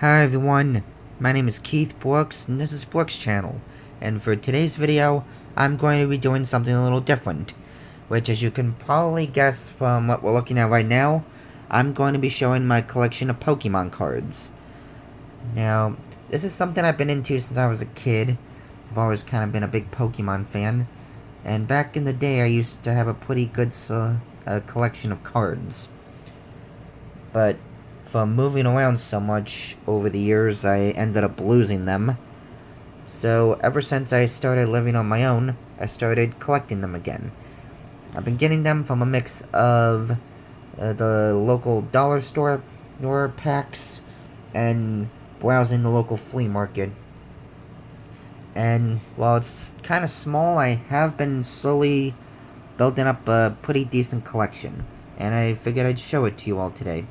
Hi everyone, my name is Keith Brooks and this is Brooks Channel, and for today's video I'm going to be doing something a little different, which as you can probably guess from what we're looking at right now, I'm going to be showing my collection of Pokemon cards. Now, this is something I've been into since I was a kid. I've always kind of been a big Pokemon fan, and back in the day I used to have a pretty good collection of cards. But from moving around so much over the years, I ended up losing them. So ever since I started living on my own, I started collecting them again. I've been getting them from a mix of the local dollar store packs and browsing the local flea market. And while it's kind of small, I have been slowly building up a pretty decent collection, and I figured I'd show it to you all today.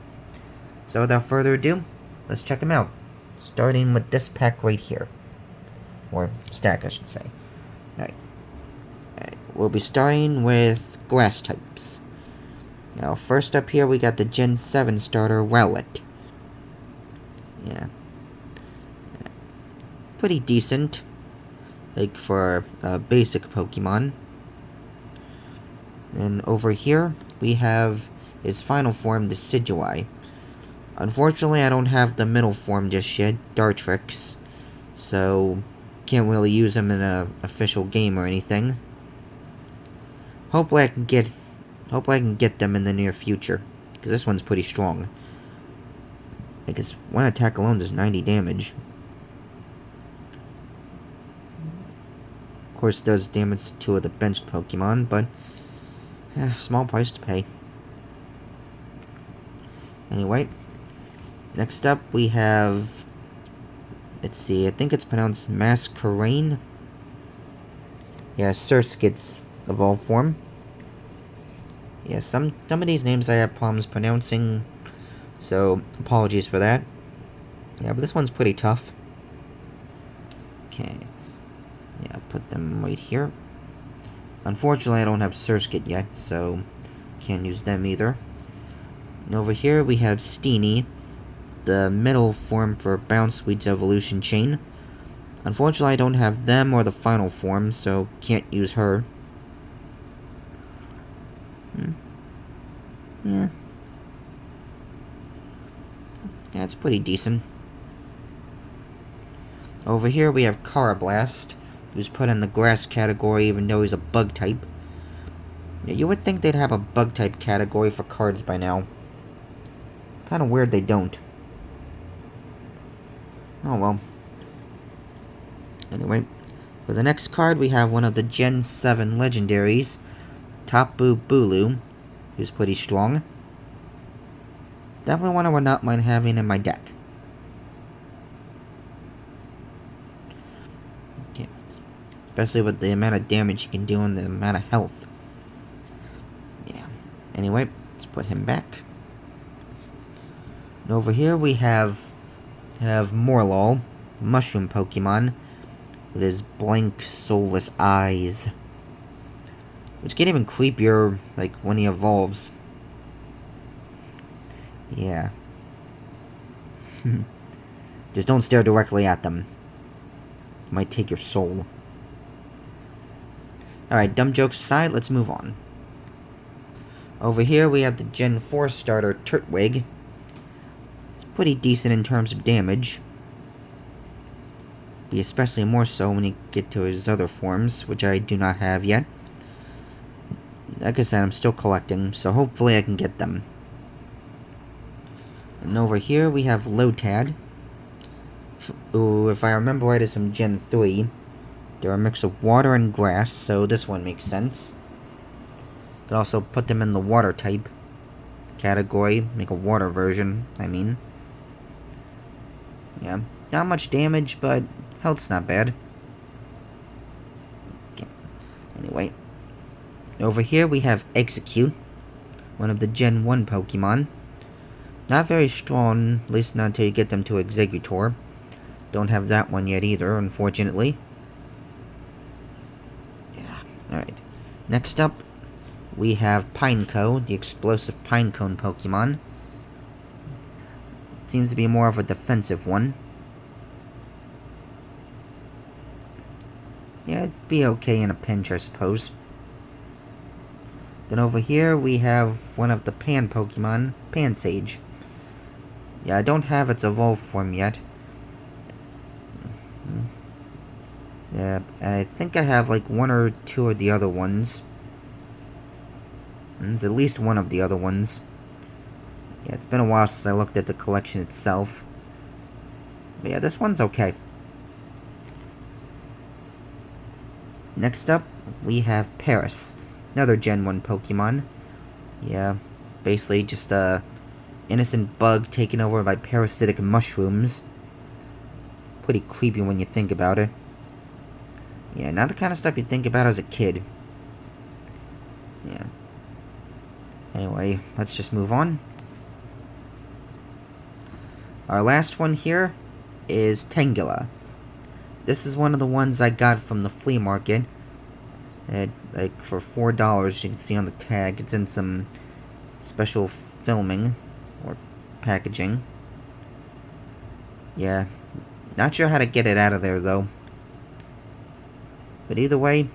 So without further ado, let's check them out. Starting with this pack right here. Or stack, I should say. Alright. We'll be starting with grass types. Now, first up here, we got the Gen 7 starter, Rowlet. Yeah. Pretty decent. Like, for a basic Pokemon. And over here, we have his final form, the Decidueye. Unfortunately, I don't have the middle form just yet, Dartrix, so can't really use them in an official game or anything. Hopefully I can get them in the near future, because this one's pretty strong. I guess one attack alone does 90 damage. Of course, it does damage to two of the benched Pokemon, but small price to pay. Anyway. Next up, we have, let's see, I think it's pronounced Masquerain. Yeah, Surskit's evolved form. Yeah, some of these names I have problems pronouncing, so apologies for that. Yeah, but this one's pretty tough. Okay. Yeah, put them right here. Unfortunately, I don't have Surskit yet, so can't use them either. And over here, we have Steenee, the middle form for Bounsweet's evolution chain. Unfortunately, I don't have them or the final form, so can't use her. Yeah. That's pretty decent. Over here we have Carablast, who's put in the grass category even though he's a bug type. You would think they'd have a bug type category for cards by now. It's kind of weird they don't. Oh well. Anyway, for the next card we have one of the Gen 7 legendaries, Tapu Bulu, who's pretty strong. Definitely one I would not mind having in my deck. Okay. Especially with the amount of damage he can do and the amount of health. Yeah. Anyway, let's put him back. And over here we have Morlul, mushroom Pokemon, with his blank, soulless eyes. Which get even creepier, like, when he evolves. Yeah. Just don't stare directly at them. It might take your soul. Alright, dumb jokes aside, let's move on. Over here we have the Gen 4 starter, Turtwig. Pretty decent in terms of damage. Be especially more so when you get to his other forms, which I do not have yet. Like I said, I'm still collecting, so hopefully I can get them. And over here we have Lotad, who, if I remember right, is from Gen 3. They're a mix of water and grass, so this one makes sense. Could also put them in the water type category, make a water version, I mean. Yeah, not much damage, but health's not bad. Okay. Anyway, over here we have Execute, one of the Gen 1 Pokemon. Not very strong, at least not until you get them to Exeggutor. Don't have that one yet either, unfortunately. Yeah, alright. Next up, we have Pineco, the explosive Pinecone Pokemon. Seems to be more of a defensive one. Yeah, it'd be okay in a pinch, I suppose. Then over here we have one of the Pan Pokemon, Pansage. Yeah, I don't have its evolved form yet. Yeah, I think I have like one or two of the other ones. There's at least one of the other ones. Yeah, it's been a while since I looked at the collection itself. But yeah, this one's okay. Next up, we have Paris. Another Gen 1 Pokemon. Yeah, basically just a innocent bug taken over by parasitic mushrooms. Pretty creepy when you think about it. Yeah, not the kind of stuff you think about as a kid. Yeah. Anyway, let's just move on. Our last one here is Tangela. This is one of the ones I got from the flea market. Like for $4, you can see on the tag. It's in some special filming or packaging. Yeah, not sure how to get it out of there though. But either way,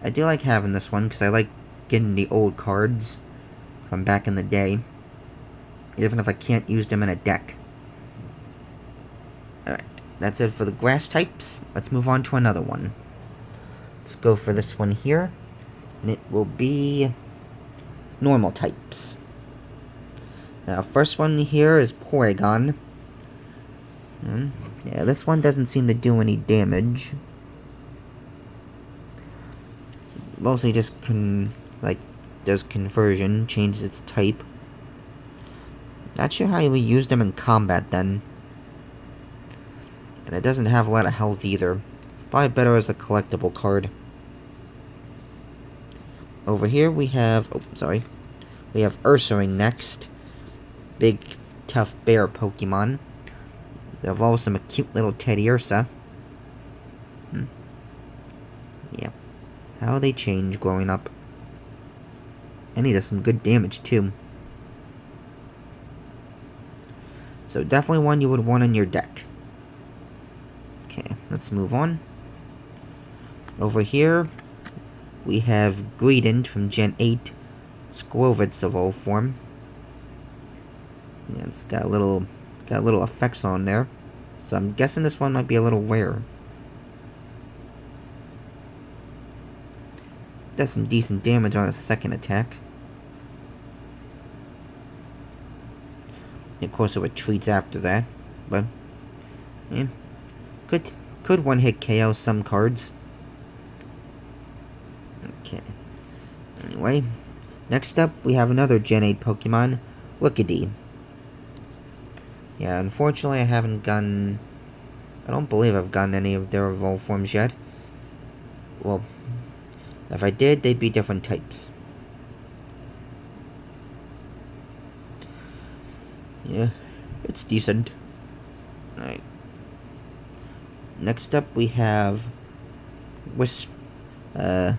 I do like having this one because I like getting the old cards from back in the day, even if I can't use them in a deck. Alright, that's it for the grass types. Let's move on to another one. Let's go for this one here, and it will be normal types. Now, first one here is Porygon. Yeah, this one doesn't seem to do any damage. Mostly just does conversion, changes its type. Not sure how you would use them in combat then. And it doesn't have a lot of health either. Probably better as a collectible card. Over here we have, we have Ursaring next. Big, tough bear Pokemon. That evolves from a cute little Teddiursa. Yeah. How they change growing up. And he does some good damage too. So definitely one you would want in your deck. Okay, let's move on. Over here, we have Greedent from Gen 8. Skwovet's evolved form. Yeah, it's got little effects on there. So I'm guessing this one might be a little rare. Does some decent damage on a second attack. Of course, it retreats after that, but yeah, could one-hit KO some cards. Okay. Anyway, next up we have another Gen 8 Pokemon, Rookidee. Yeah, unfortunately I don't believe I've gotten any of their evolved forms yet. Well, if I did, they'd be different types. Yeah, it's decent. Alright. Next up we have Whismur. I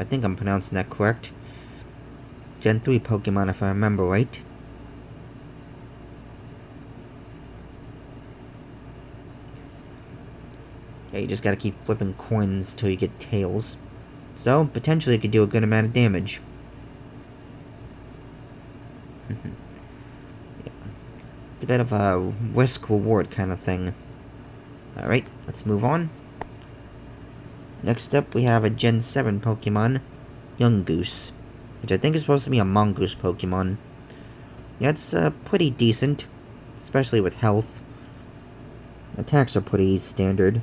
think I'm pronouncing that correct. Gen 3 Pokemon if I remember right. Yeah, you just gotta keep flipping coins till you get tails. So, potentially it could do a good amount of damage. It's a bit of a risk-reward kind of thing. Alright, let's move on. Next up, we have a Gen 7 Pokemon, Yungoos, which I think is supposed to be a mongoose Pokemon. Yeah, it's pretty decent, especially with health. Attacks are pretty standard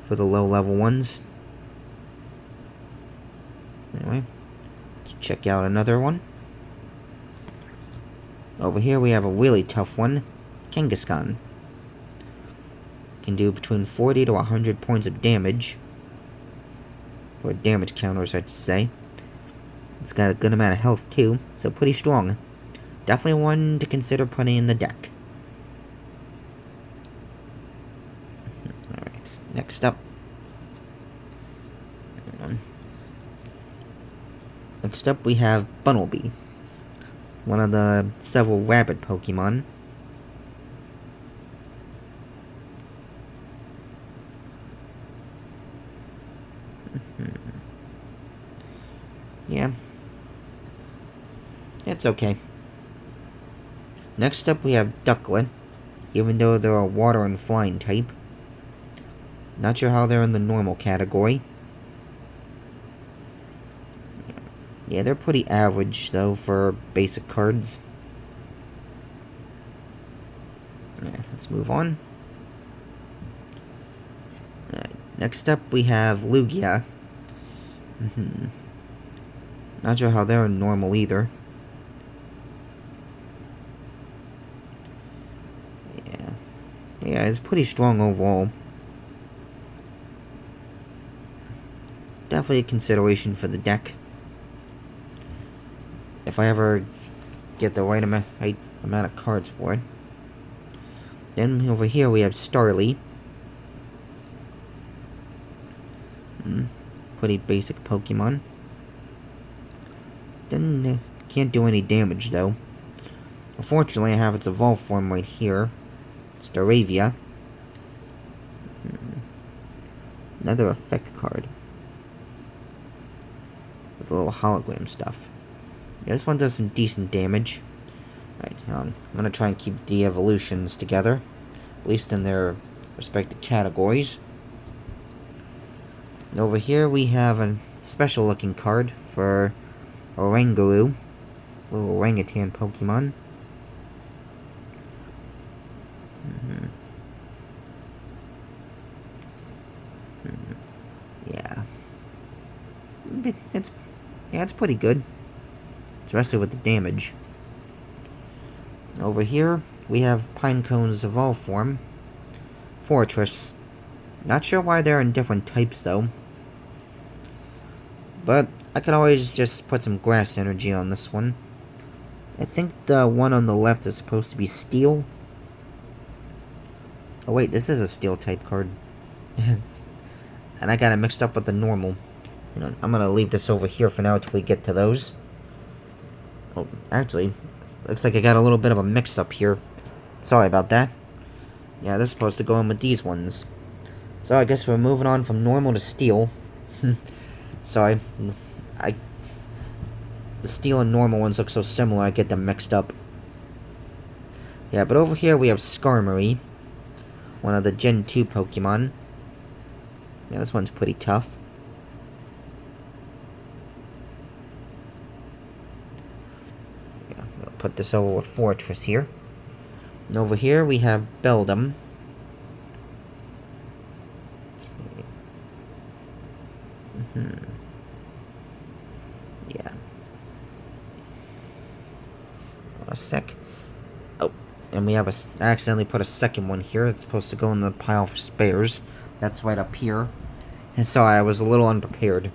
for the low-level ones. Anyway, let's check out another one. Over here we have a really tough one, Kangaskhan. Can do between 40 to 100 points of damage. Or damage counters, I should say. It's got a good amount of health too, so pretty strong. Definitely one to consider putting in the deck. Alright, next up. Next up we have Bunnelby. one of the several rabbit Pokemon. Yeah. It's okay. Next up we have Ducklet, even though they're a water and flying type. Not sure how they're in the normal category. Yeah, they're pretty average, though, for basic cards. Alright, let's move on. Alright, next up we have Lugia. Not sure how they're normal either. Yeah, it's pretty strong overall. Definitely a consideration for the deck. If I ever get the right amount of cards for it. Then over here we have Starly. Pretty basic Pokemon. Then can't do any damage though. Unfortunately, I have its evolved form right here. Staravia. Another effect card. With a little hologram stuff. Yeah, this one does some decent damage. Alright, I'm gonna try and keep the evolutions together. At least in their respective categories. And over here we have a special looking card for Oranguru. Little orangutan Pokemon. Yeah. It's pretty good. Especially with the damage. Over here, we have Pinecone's evolved form. Fortress. Not sure why they're in different types though. But I could always just put some grass energy on this one. I think the one on the left is supposed to be steel. Oh wait, this is a steel type card. And I got it mixed up with the normal. I'm gonna leave this over here for now until we get to those. Oh, actually, looks like I got a little bit of a mix-up here. Sorry about that. Yeah, they're supposed to go in with these ones. So I guess we're moving on from normal to steel. Sorry, the steel and normal ones look so similar, I get them mixed up. Yeah, but over here we have Skarmory, one of the Gen 2 Pokemon. Yeah, this one's pretty tough. Yeah, I'll put this over with Fortress here. And over here we have Beldum. Yeah. A sec. Oh, and we have I accidentally put a second one here. It's supposed to go in the pile for spares. That's right up here. And so I was a little unprepared.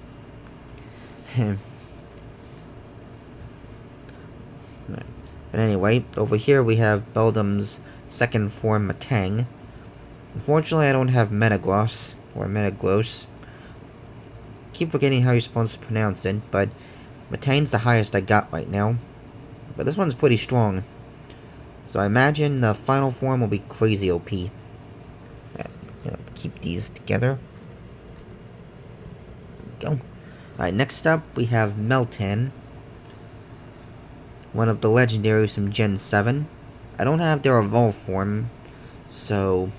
But anyway, over here we have Beldum's second form, Metang. Unfortunately, I don't have Metagross, or Metagross. Keep forgetting how you're supposed to pronounce it, but Metang's the highest I got right now. But this one's pretty strong. So I imagine the final form will be crazy OP. Keep these together. There we go. Alright, next up we have Meltan. One of the legendaries from Gen 7. I don't have their evolved form, so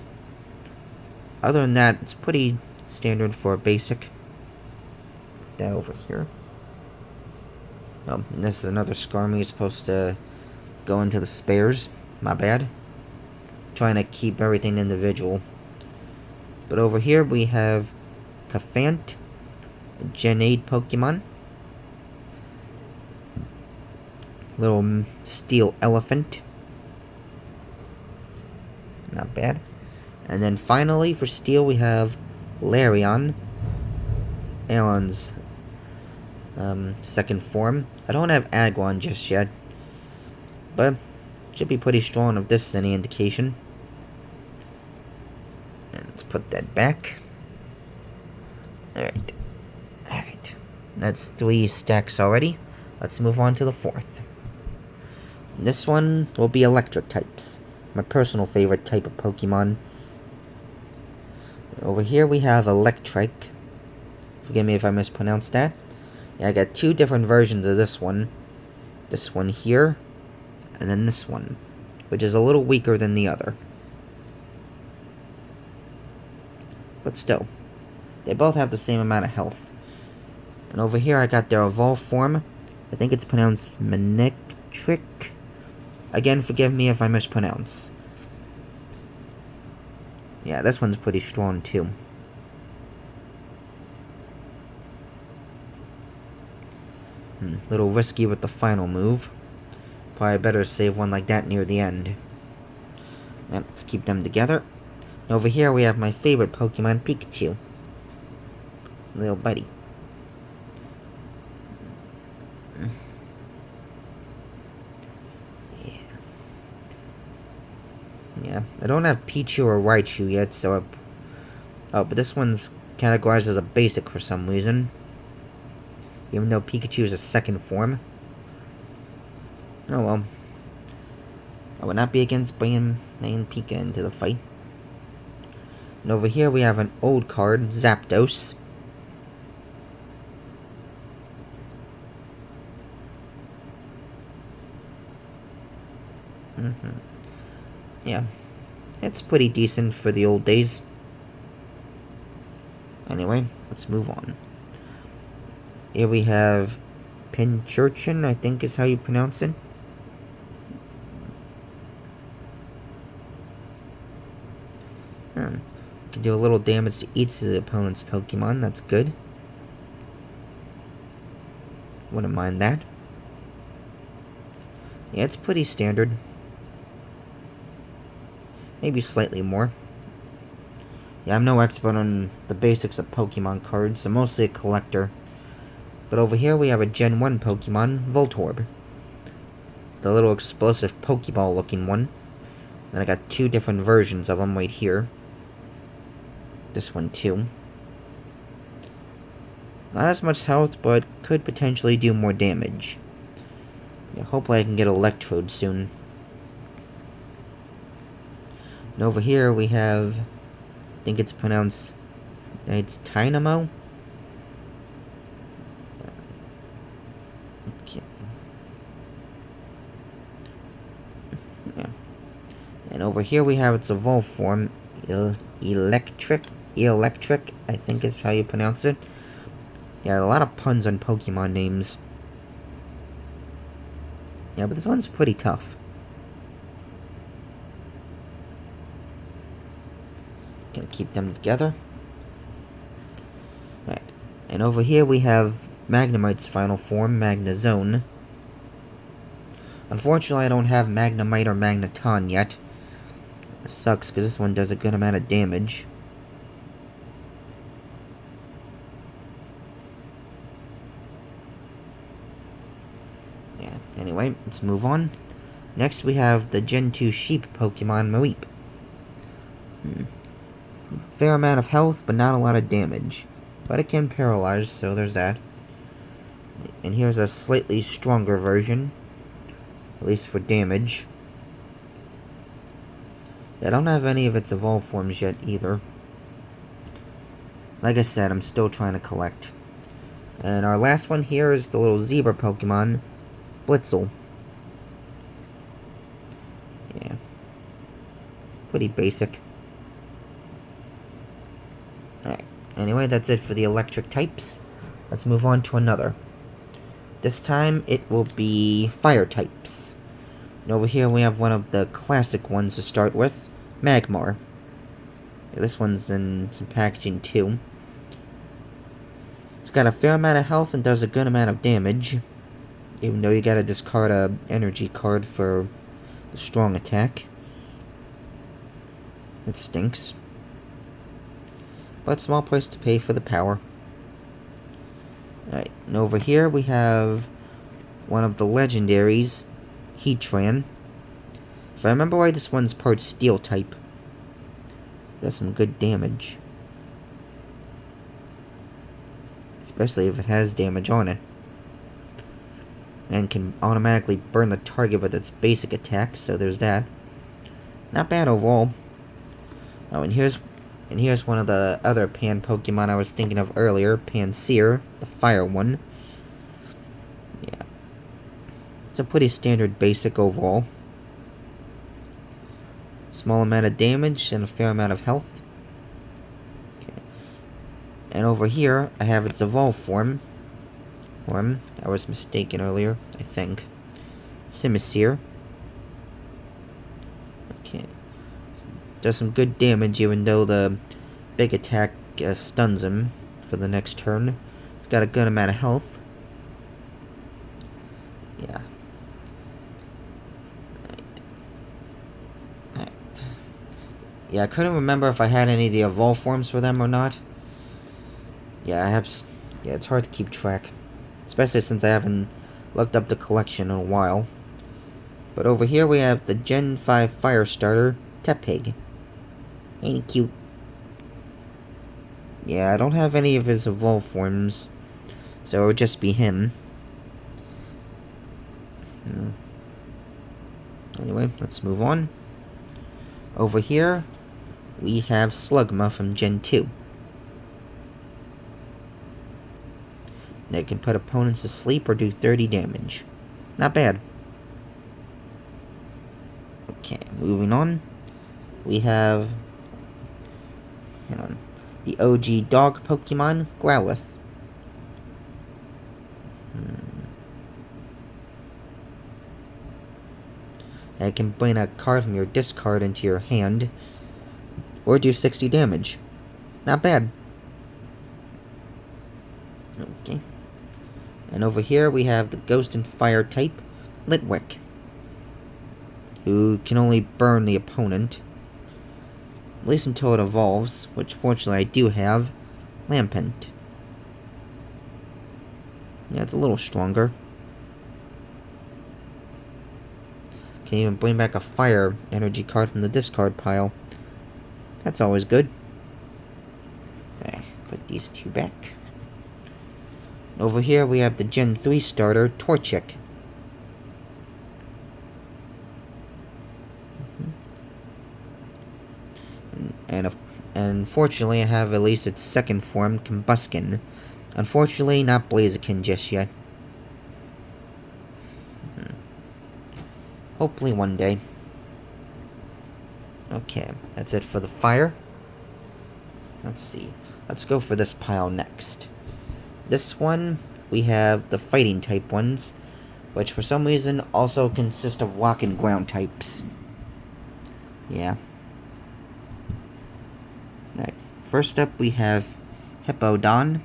other than that, it's pretty standard for a basic. Put that over here. Oh, and this is another Skarmory. It's supposed to go into the spares. My bad. Trying to keep everything individual. But over here we have Cafant, a Gen 8 Pokemon. Little steel elephant. Not bad. And then finally for steel we have Larion. Aeon's second form. I don't have Aguan just yet. But should be pretty strong if this is any indication. And let's put that back. Alright. Alright. That's 3 stacks already. Let's move on to the fourth. This one will be electric types. My personal favorite type of Pokemon. Over here we have Electrike. Forgive me if I mispronounced that. Yeah, I got two different versions of this one. This one here, and then this one, which is a little weaker than the other. But still, they both have the same amount of health. And over here I got their evolved form. I think it's pronounced Manectric. Again, forgive me if I mispronounce. Yeah, this one's pretty strong too. Little risky with the final move. Probably better save one like that near the end. Yep, let's keep them together. And over here we have my favorite Pokemon, Pikachu. Little buddy. Yeah, I don't have Pichu or Raichu yet, so oh, but this one's categorized as a basic for some reason. Even though Pikachu is a second form. Oh well. I would not be against bringing Pika into the fight. And over here we have an old card, Zapdos. Yeah, it's pretty decent for the old days. Anyway, let's move on. Here we have Pincurchin, I think is how you pronounce it. Can do a little damage to each of the opponent's Pokemon, that's good. Wouldn't mind that. Yeah, it's pretty standard. Maybe slightly more. Yeah, I'm no expert on the basics of Pokemon cards. I'm mostly a collector. But over here we have a Gen 1 Pokemon, Voltorb. The little explosive Pokeball looking one. And I got two different versions of them right here. This one too. Not as much health, but could potentially do more damage. Yeah, hopefully I can get Electrode soon. And over here we have, I think it's pronounced, it's Tynamo? Okay. Yeah. And over here we have its evolved form, Electric, I think is how you pronounce it. Yeah, a lot of puns on Pokemon names. Yeah, but this one's pretty tough. Gonna keep them together. Right. And over here we have Magnemite's final form, Magnezone. Unfortunately, I don't have Magnemite or Magneton yet. It sucks, because this one does a good amount of damage. Yeah, anyway, let's move on. Next we have the Gen 2 Sheep Pokemon, Mareep. Fair amount of health, but not a lot of damage. But it can paralyze, so there's that. And here's a slightly stronger version. At least for damage. I don't have any of its evolved forms yet, either. Like I said, I'm still trying to collect. And our last one here is the little zebra Pokemon, Blitzel. Yeah. Pretty basic. Alright, anyway, that's it for the electric types. Let's move on to another. This time, it will be fire types. And over here we have one of the classic ones to start with, Magmar. Yeah, this one's in some packaging too. It's got a fair amount of health and does a good amount of damage. Even though you gotta discard a energy card for the strong attack. It stinks. But small price to pay for the power. Alright, and over here we have one of the legendaries, Heatran. If I remember right, this one's part steel type. Does some good damage. Especially if it has damage on it. and can automatically burn the target with its basic attack, so there's that. Not bad overall. Oh, and here's one of the other Pan Pokemon I was thinking of earlier, Pansear, the fire one. Yeah. It's a pretty standard basic overall. Small amount of damage and a fair amount of health. Okay. And over here, I have its evolved form. I was mistaken earlier, I think. Simisear. Okay. Does some good damage, even though the big attack stuns him for the next turn. It's got a good amount of health. Yeah. Alright. Yeah, I couldn't remember if I had any of the evolved forms for them or not. Yeah, I have. Yeah, it's hard to keep track, especially since I haven't looked up the collection in a while. But over here we have the Gen 5 Fire Starter, Tepig. Ain't he cute? Yeah, I don't have any of his evolved forms, so it would just be him. Anyway, let's move on. Over here, we have Slugma from Gen 2. They can put opponents to sleep or do 30 damage. Not bad. Okay, moving on. We have... hang on. The OG dog Pokemon, Growlithe. It can bring a card from your discard into your hand, or do 60 damage. Not bad. Okay. And over here we have the Ghost and Fire type, Litwick, who can only burn the opponent, at least until it evolves, which fortunately I do have, Lampent. Yeah, it's a little stronger. Can even bring back a fire energy card from the discard pile. That's always good. Okay, put these two back. Over here we have the Gen 3 starter, Torchic. And unfortunately I have at least its second form, Combuskin. Unfortunately, not Blaziken just yet. Hopefully one day. Okay, that's it for the fire. Let's see. Let's go for this pile next. This one, we have the fighting type ones, which for some reason also consist of rock and ground types. Yeah. Alright, first up we have Hippowdon.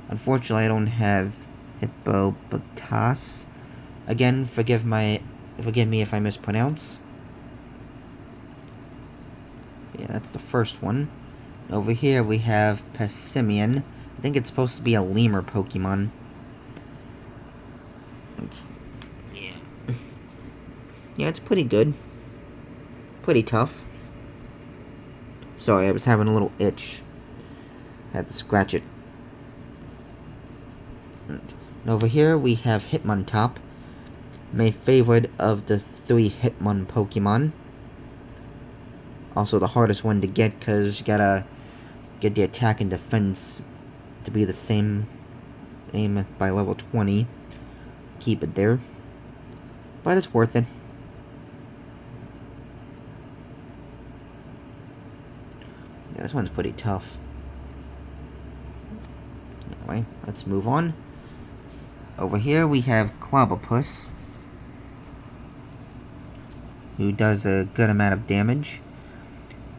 Unfortunately, I don't have Hippopotas. Again, forgive me if I mispronounce. Yeah, that's the first one. Over here we have Passimian. I think it's supposed to be a lemur Pokemon. Yeah, it's pretty good. Pretty tough. Sorry, I was having a little itch. Had to scratch it. And over here we have Hitmontop, my favorite of the 3 Hitmon Pokemon. Also the hardest one to get because you gotta get the attack and defense to be the same aim by level 20. Keep it there. But it's worth it. Yeah, this one's pretty tough. Anyway, let's move on. Over here we have Clobbopus, who does a good amount of damage,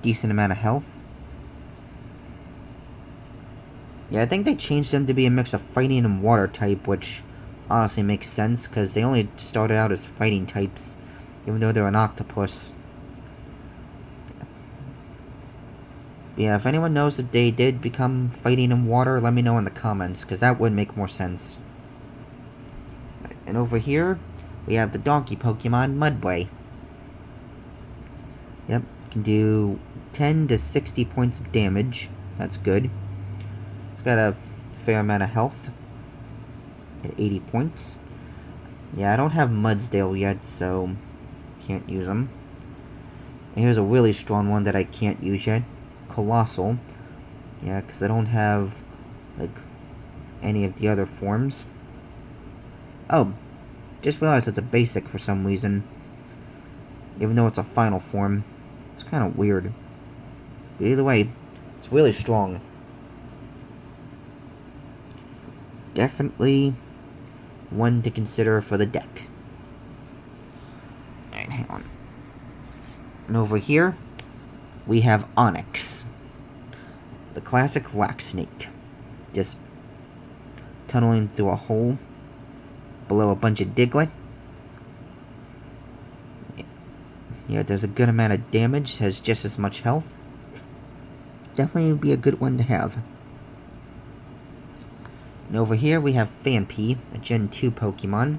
decent amount of health. Yeah, I think they changed them to be a mix of fighting and water type, which honestly makes sense, because they only started out as fighting types, even though they're an octopus. Yeah, if anyone knows if they did become fighting in water, let me know in the comments, because that would make more sense. And over here, we have the donkey Pokemon, Mudbray. Yep, can do 10 to 60 points of damage. That's good. It's got a fair amount of health at 80 points. Yeah, I don't have Mudsdale yet, so can't use them. And here's a really strong one that I can't use yet. Colossal. Yeah, because I don't have, like, any of the other forms. Oh, just realized it's a basic for some reason. Even though it's a final form. It's kind of weird. But either way, it's really strong. Definitely one to consider for the deck. Alright, hang on. And over here, we have Onyx. The classic rock snake. Just tunneling through a hole below a bunch of Diglett. Yeah, it does a good amount of damage, has just as much health. Definitely would be a good one to have. And over here we have Phanpy, a Gen 2 Pokemon.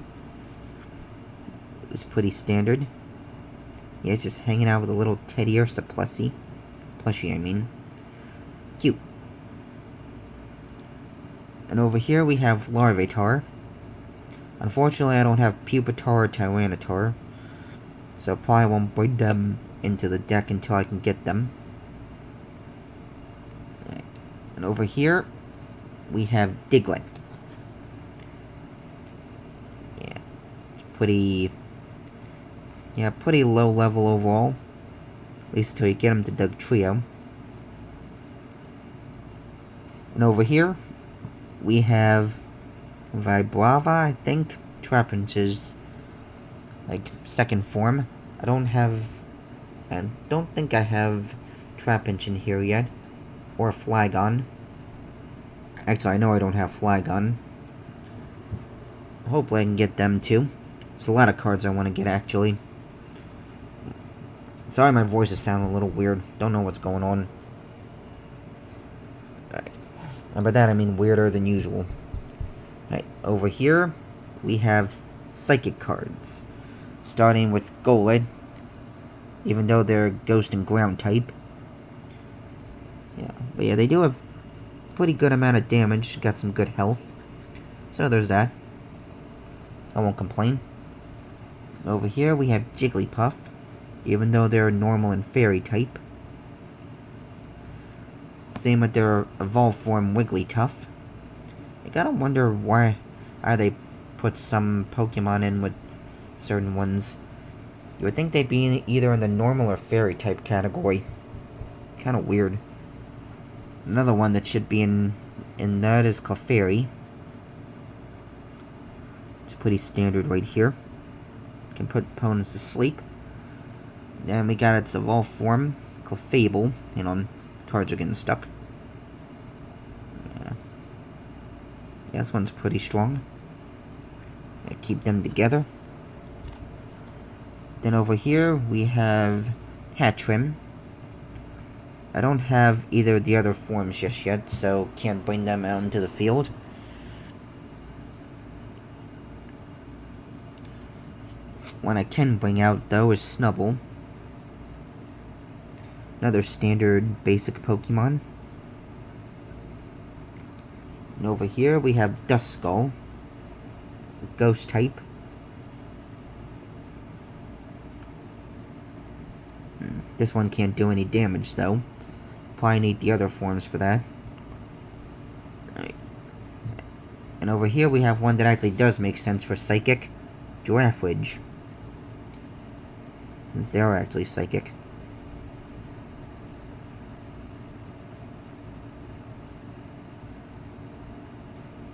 It was pretty standard. Yeah, it's just hanging out with a little Teddiursa plushie. Plushie, I mean. Cute. And over here we have Larvitar. Unfortunately, I don't have Pupitar or Tyranitar, so probably won't bring them into the deck until I can get them. Right. And over here, we have Diglett. Yeah, it's pretty low level overall. At least until you get him to Dugtrio. And over here, we have Vibrava, I think. Trapinch's, like, second form. I don't think I have Trapinch in here yet. Or Flygon. Actually, I know I don't have Flygon. Hopefully I can get them too. There's a lot of cards I want to get, actually. Sorry my voice is sounding a little weird. Don't know what's going on. And by that I mean weirder than usual. Right, over here, we have Psychic cards. Starting with Golett. Even though they're Ghost and Ground type. Yeah, but yeah, they do have pretty good amount of damage. Got some good health. So there's that. I won't complain. Over here we have Jigglypuff. Even though they're normal and fairy type. Same with their evolved form Wigglytuff. I gotta wonder why they put some Pokemon in with certain ones. You would think they'd be either in the normal or fairy type category. Kinda weird. Another one that should be in that is Clefairy. It's pretty standard right here. Can put opponents to sleep. Then we got its evolved form, Clefable. Hang on, cards are getting stuck. Yeah, this one's pretty strong. I keep them together. Then over here we have Hatchrim. I don't have either of the other forms just yet, so can't bring them out into the field. One I can bring out, though, is Snubbull. Another standard basic Pokemon. And over here we have Duskull. Ghost type. This one can't do any damage, though. Probably need the other forms for that. Right. And over here we have one that actually does make sense for Psychic. Giraffridge. Since they are actually Psychic.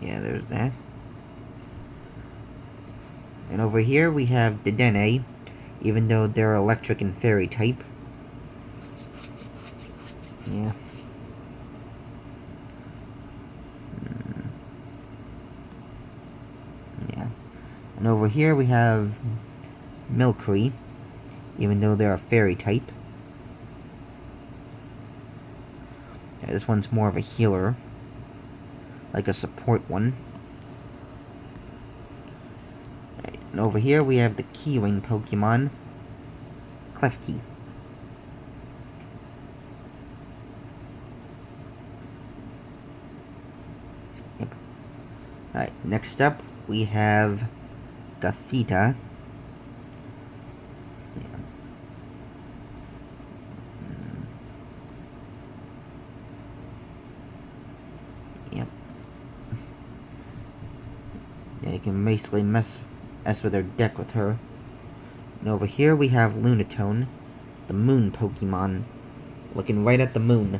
Yeah, there's that. And over here we have Dedenne, even though they're electric and fairy type. Yeah. Yeah. And over here we have Milcery, even though they're a fairy type. Yeah, this one's more of a healer. Like a support one. Right. And over here we have the Keyring Pokemon, Klefki. Yep. Alright, next up we have Gothita. Yeah. Yep. Yeah, you can basically mess with their deck with her. And over here we have Lunatone, the moon Pokemon, looking right at the moon.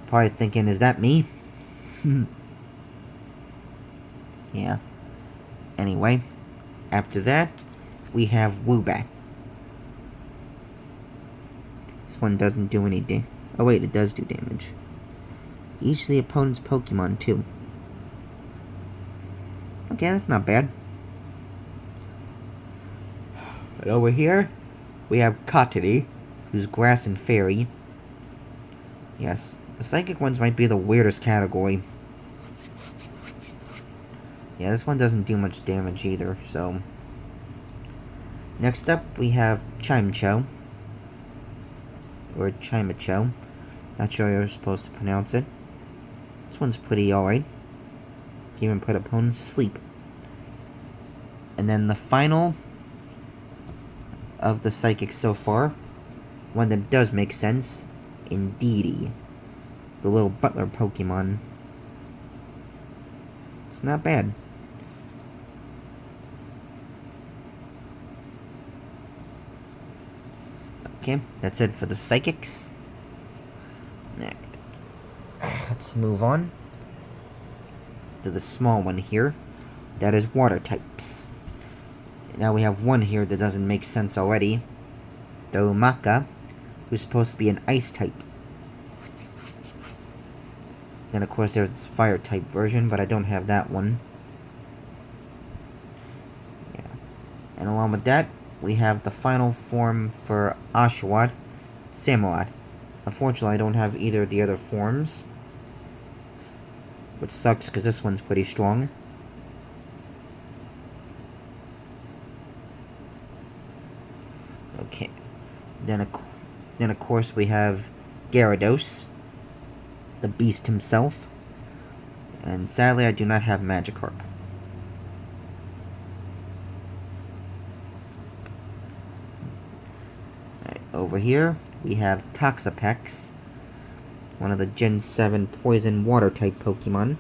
Probably thinking, is that me? Yeah. Anyway, after that, we have Woobat. This one doesn't do any damage. Oh wait, it does do damage. Each of the opponent's Pokemon, too. Okay, that's not bad. But over here, we have Cottonee, who's Grass and Fairy. Yes, the Psychic ones might be the weirdest category. Yeah, this one doesn't do much damage either, so... Next up, we have Chimecho. Or Chimecho. Not sure how you're supposed to pronounce it. This one's pretty alright. Can even put opponents to sleep. And then the final of the Psychics so far, one that does make sense, Indeedee. The little butler Pokemon. It's not bad. Okay, that's it for the Psychics. Alright. Let's move on to the small one here. That is water types. Now we have one here that doesn't make sense already. Darumaka, who's supposed to be an ice type. Then of course there's this fire type version, but I don't have that one. Yeah. And along with that, we have the final form for Oshawott, Samurott. Unfortunately, I don't have either of the other forms, which sucks because this one's pretty strong. Okay. Then of course we have Gyarados, the beast himself. And sadly, I do not have Magikarp. Right, over here, we have Toxapex, one of the Gen 7 poison water type Pokemon.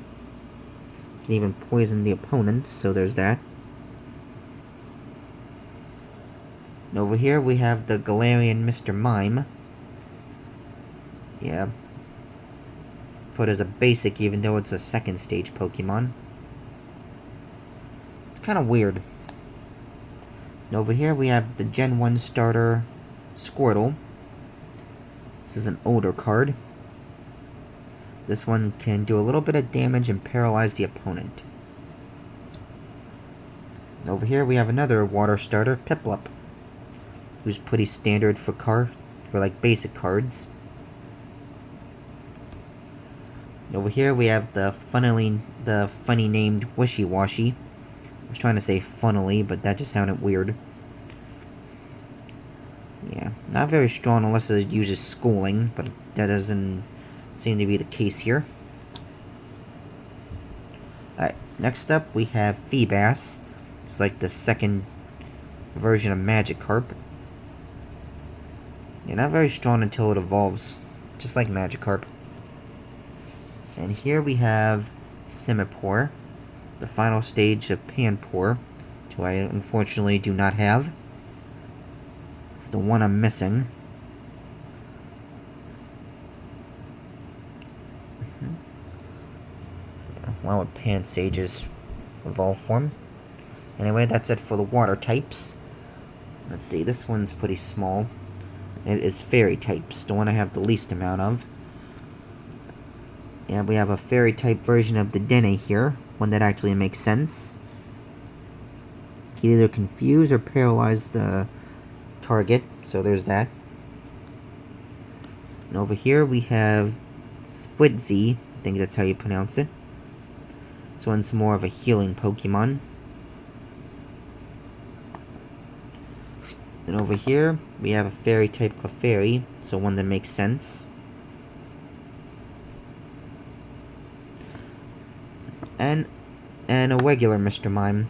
Can even poison the opponents, so there's that. And over here we have the Galarian Mr. Mime. Yeah. Put as a basic even though it's a second stage Pokemon. It's kind of weird. And over here we have the Gen 1 starter Squirtle. This is an older card. This one can do a little bit of damage and paralyze the opponent. And over here we have another water starter, Piplup, who's pretty standard for like basic cards. Over here we have the funny named Wishy-Washy. I was trying to say funnily, but that just sounded weird. Yeah, not very strong unless it uses schooling, but that doesn't seem to be the case here. Alright, next up we have Feebas. It's like the second version of Magikarp. Yeah, not very strong until it evolves, just like Magikarp. And here we have Simipour, the final stage of Panpour, which I unfortunately do not have. It's the one I'm missing. Along with Pansage's evolve form. Anyway, that's it for the water types. Let's see, this one's pretty small. It is fairy types, the one I have the least amount of. Yeah, we have a fairy type version of the Dene here, one that actually makes sense. Can either confuse or paralyze the target, so there's that. And over here we have Squidzy, I think that's how you pronounce it. This one's more of a healing Pokemon. Then over here, we have a fairy type Clefairy, so one that makes sense. And and a regular Mr. Mime,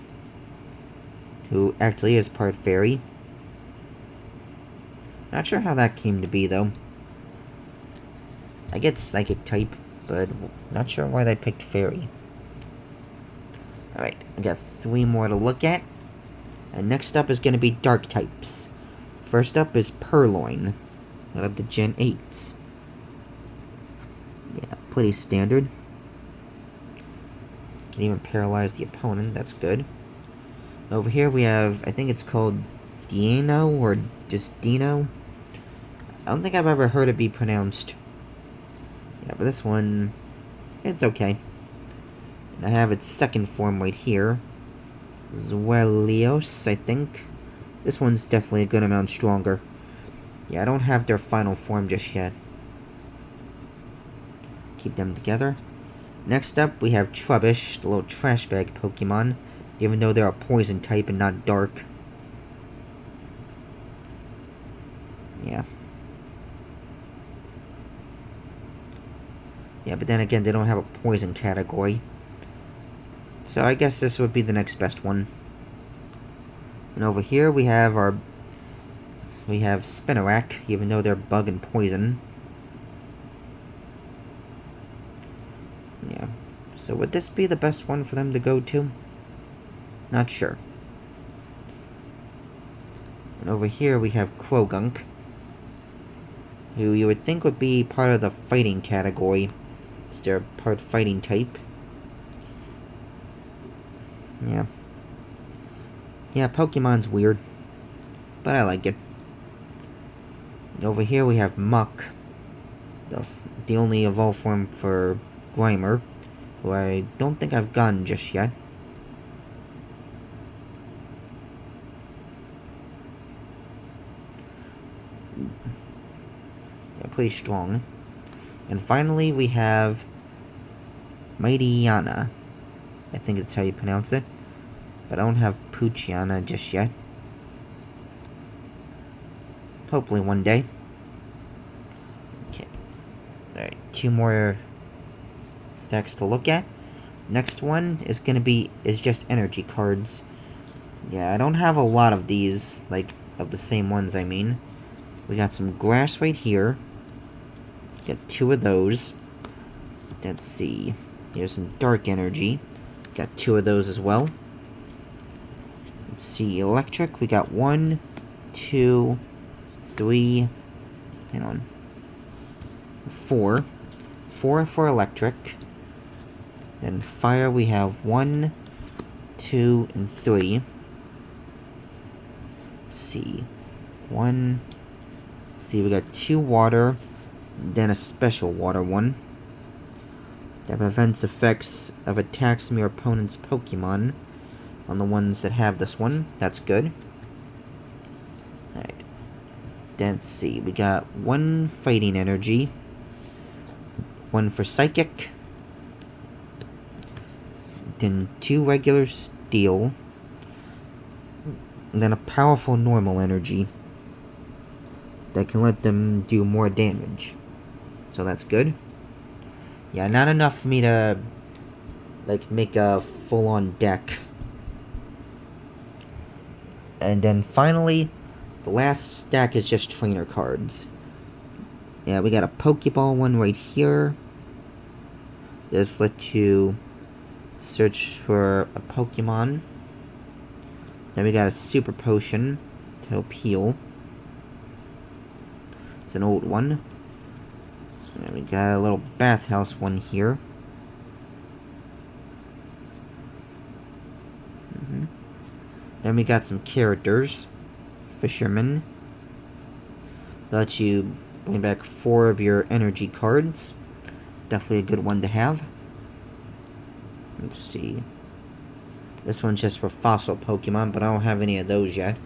who actually is part fairy. Not sure how that came to be, though. I get psychic type, but not sure why they picked fairy. Alright, we got 3 more to look at. And next up is going to be dark types. First up is Purrloin, out of the Gen 8s. Yeah, pretty standard. Can even paralyze the opponent, that's good. Over here we have, I think it's called Dino or just Dino. I don't think I've ever heard it be pronounced. Yeah, but this one, it's okay. And I have its second form right here. Zwelios, I think. This one's definitely a good amount stronger. Yeah, I don't have their final form just yet. Keep them together. Next up, we have Trubbish, the little trash bag Pokemon, even though they're a poison type and not dark. Yeah. Yeah, but then again, they don't have a poison category. So I guess this would be the next best one. And over here we have Spinarak, even though they're bug and poison. Yeah. So would this be the best one for them to go to? Not sure. And over here we have Croagunk, who you would think would be part of the fighting category. They're part fighting type. Yeah. Yeah, Pokemon's weird, but I like it. And over here we have Muck, the only evolved form for Grimer, who I don't think I've gotten just yet. Yeah, pretty strong. And finally we have Mightyena. I think that's how you pronounce it. But I don't have Poochyena just yet. Hopefully one day. Okay. Alright, 2 more stacks to look at. Next one is just energy cards. Yeah, I don't have a lot of these, like, of the same ones, I mean. We got some grass right here. Got 2 of those. Let's see. Here's some dark energy. Got 2 of those as well. Let's see, electric. We got 1, 2, 3. Hang on. 4. 4 for electric. Then fire, we have 1, 2, and 3. Let's see. 1. Let's see, we got 2 water. Then a special water one that prevents effects of attacks from your opponent's Pokemon on the ones that have this one. That's good. Alright. Let's see. We got 1 fighting energy, 1 for psychic, then 2 regular steel, and then a powerful normal energy that can let them do more damage. So that's good. Yeah, not enough for me to, like, make a full-on deck. And then finally, the last stack is just trainer cards. Yeah, we got a Pokeball one right here. This lets you search for a Pokemon. Then we got a Super Potion to help heal. It's an old one. So we got a little bathhouse one here. Then we got some characters. Fisherman. That lets you bring back 4 of your energy cards. Definitely a good one to have. Let's see. This one's just for fossil Pokemon, but I don't have any of those yet.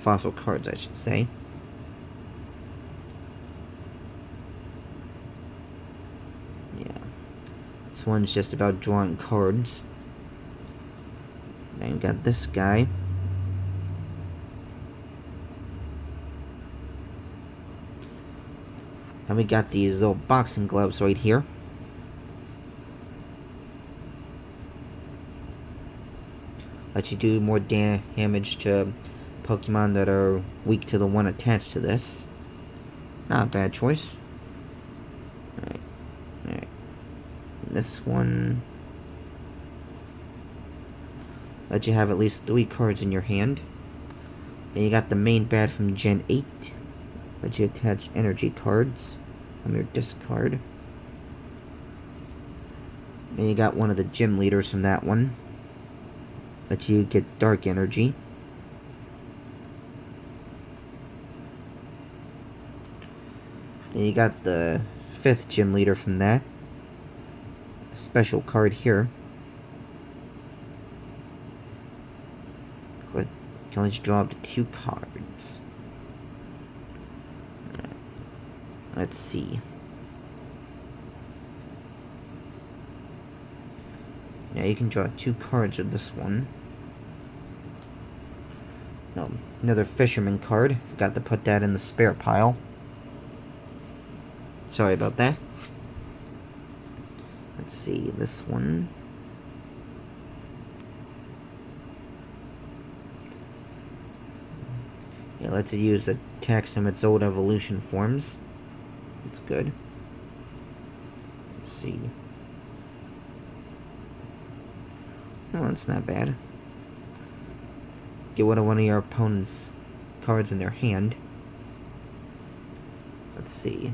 Fossil cards, I should say. This one's just about drawing cards. Then we got this guy. And we got these little boxing gloves right here. Let you do more damage to Pokemon that are weak to the one attached to this. Not a bad choice. Alright. This one... let you have at least 3 cards in your hand. Then you got the main bat from Gen 8. Let you attach energy cards from your discard. And you got one of the gym leaders from that one. Let you get dark energy. And you got the 5th gym leader from that. A special card here. Can only draw up to 2 cards. Let's see. Yeah, you can draw 2 cards with this one. No, another fisherman card. Forgot to put that in the spare pile. Sorry about that. Let's see, this one. Yeah, lets it use attacks from its old evolution forms. That's good. Let's see. Well, that's not bad. Get one of your opponent's cards in their hand. Let's see.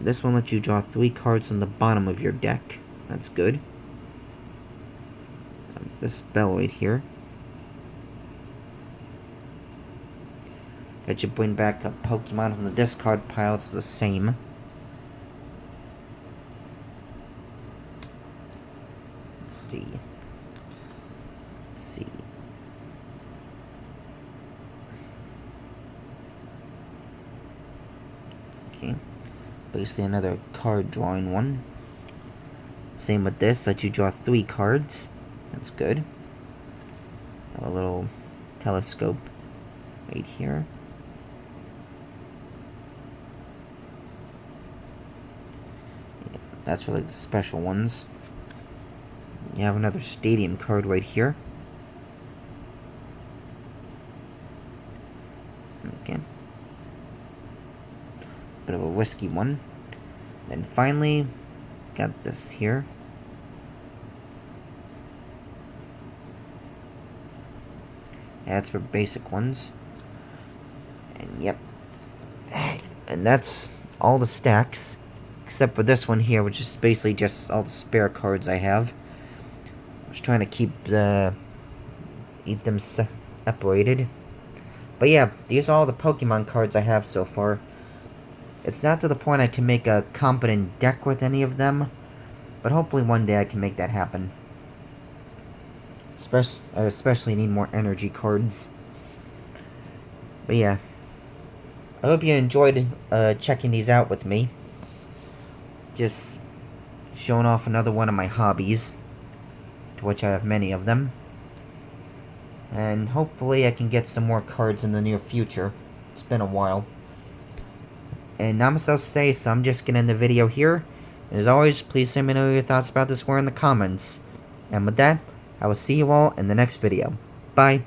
This one lets you draw 3 cards from the bottom of your deck. That's good. This Bellloid here. That you bring back a Pokemon from the discard pile. It's the same. Let's see. Let's see. Okay. Basically another card drawing one. Same with this. Let you draw 3 cards. That's good. Have a little telescope right here. That's for like the special ones. You have another stadium card right here. Okay. Bit of a risky one. Then finally, got this here. That's for basic ones. And yep. And that's all the stacks. Except for this one here, which is basically just all the spare cards I have. I was trying to keep them separated. But yeah, these are all the Pokemon cards I have so far. It's not to the point I can make a competent deck with any of them. But hopefully one day I can make that happen. I especially need more energy cards. But yeah. I hope you enjoyed checking these out with me. Just showing off another one of my hobbies, to which I have many of them. And hopefully I can get some more cards in the near future. It's been a while. And namaste say, so I'm just gonna end the video here. And as always, please let me know your thoughts about this war in the comments. And with that, I will see you all in the next video. Bye.